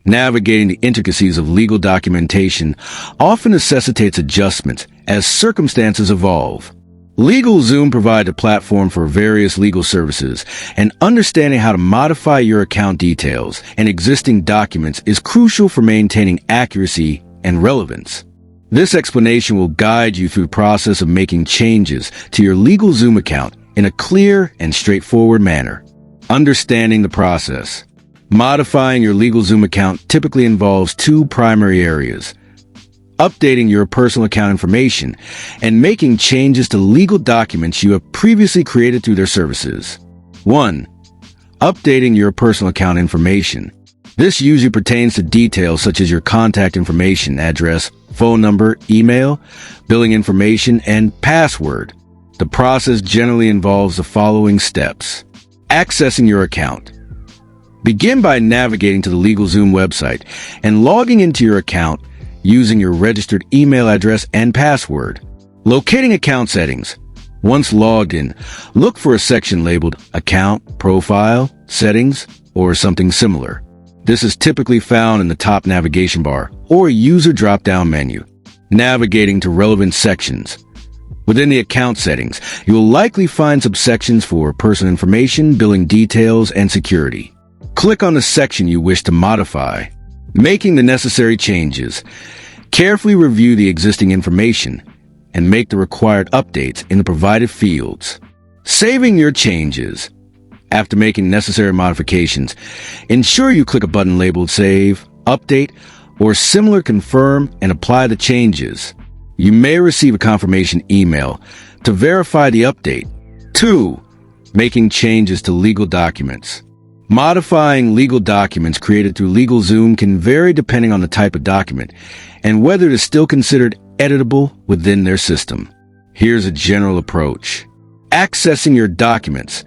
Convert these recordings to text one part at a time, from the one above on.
Navigating the intricacies of legal documentation often necessitates adjustments as circumstances evolve. LegalZoom provides a platform for various legal services, and understanding how to modify your account details and existing documents is crucial for maintaining accuracy and relevance. This explanation will guide you through the process of making changes to your LegalZoom account in a clear and straightforward manner. Understanding the process. Modifying your LegalZoom account typically involves two primary areas: updating your personal account information and making changes to legal documents you have previously created through their services. 1. Updating your personal account information. This usually pertains to details such as your contact information, address, phone number, email, billing information, and password. The process generally involves the following steps. Accessing your account. Begin by navigating to the LegalZoom website and logging into your account using your registered email address and password. Locating account settings. Once logged in, look for a section labeled Account, Profile, Settings, or something similar. This is typically found in the top navigation bar or user drop-down menu. Navigating to relevant sections. Within the account settings, you will likely find subsections for personal information, billing details, and security. Click on the section you wish to modify. Making the necessary changes. Carefully review the existing information and make the required updates in the provided fields. Saving your changes. After making necessary modifications, ensure you click a button labeled Save, Update, or similar Confirm and apply the changes. You may receive a confirmation email to verify the update. 2. Making changes to legal documents. Modifying legal documents created through LegalZoom can vary depending on the type of document and whether it is still considered editable within their system. Here's a general approach. Accessing your documents.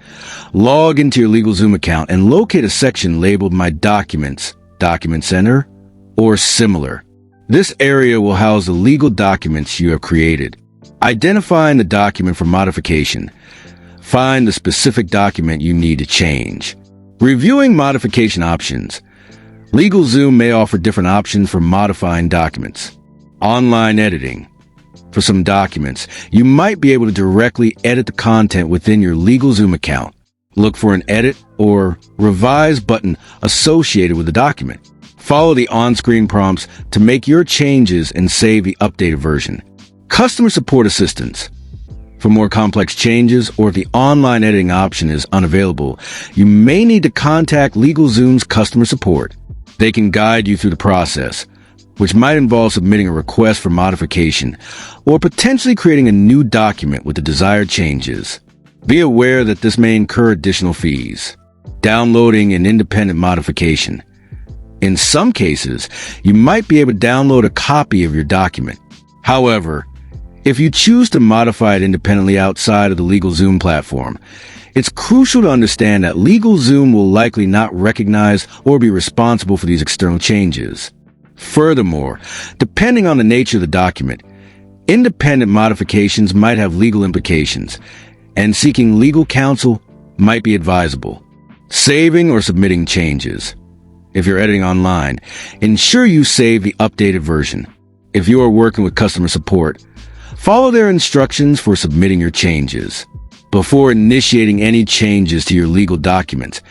Log into your LegalZoom account and locate a section labeled My Documents, Document Center, or similar. This area will house the legal documents you have created. Identifying the document for modification. Find the specific document you need to change. Reviewing modification options. LegalZoom may offer different options for modifying documents. Online editing. For some documents, you might be able to directly edit the content within your LegalZoom account. Look for an Edit or Revise button associated with the document. Follow the on-screen prompts to make your changes and save the updated version. Customer support assistance. For more complex changes, or if the online editing option is unavailable, you may need to contact LegalZoom's customer support. They can guide you through the process, which might involve submitting a request for modification or potentially creating a new document with the desired changes. Be aware that this may incur additional fees. Downloading an independent modification. In some cases, you might be able to download a copy of your document. However, if you choose to modify it independently outside of the LegalZoom platform, it's crucial to understand that LegalZoom will likely not recognize or be responsible for these external changes. Furthermore, depending on the nature of the document, independent modifications might have legal implications, and seeking legal counsel might be advisable. Saving or submitting changes. If you're editing online, ensure you save the updated version. If you are working with customer support, follow their instructions for submitting your changes. Before initiating any changes to your legal documents,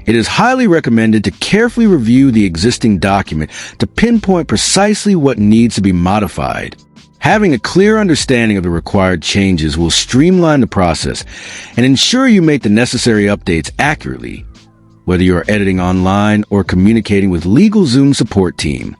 it is highly recommended to carefully review the existing document to pinpoint precisely what needs to be modified. Having a clear understanding of the required changes will streamline the process and ensure you make the necessary updates accurately, whether you are editing online or communicating with LegalZoom support team.